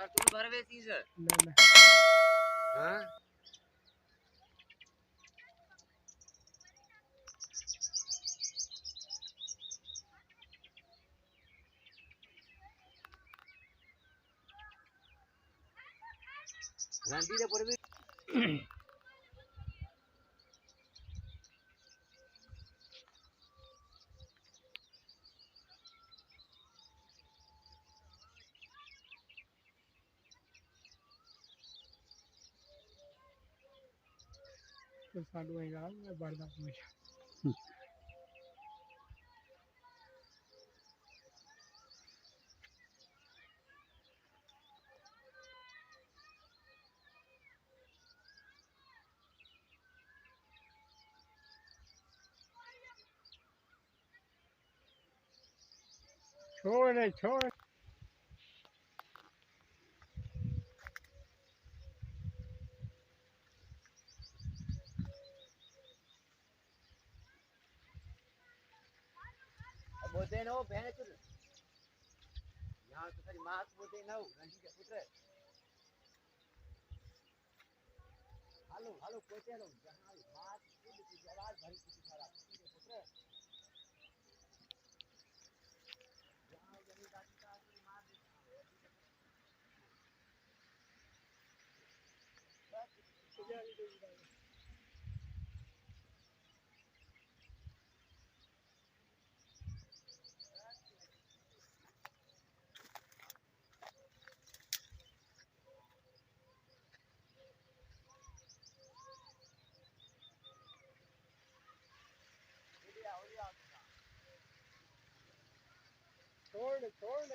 तुम भरवे चीज ना हां रंडी दे परवे तो साडू आएगा मैं बढ़दा हमेशा छोड़ बोलते न हो बहन चुर यहां तो तेरी मां बोलते न हो रंडी के पुत्र हेलो हेलो कोते लो जहां बात खुद की आवाज भरी की सारा के पुत्र जहां जनी दादी का की मार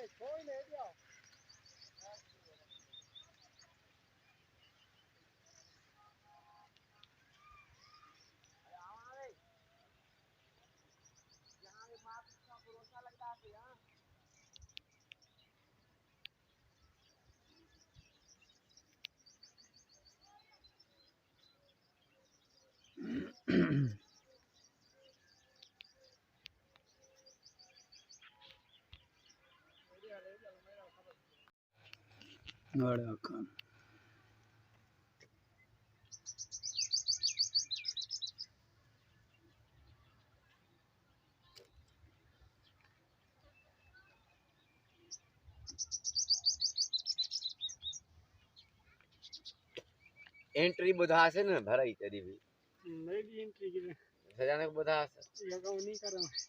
छोड़ ले दिया Nada kan. एंट्री बुधा से न भराई तेरी भी मेरी एंट्री की सजाने को बुधा से ये काम नहीं कर रहा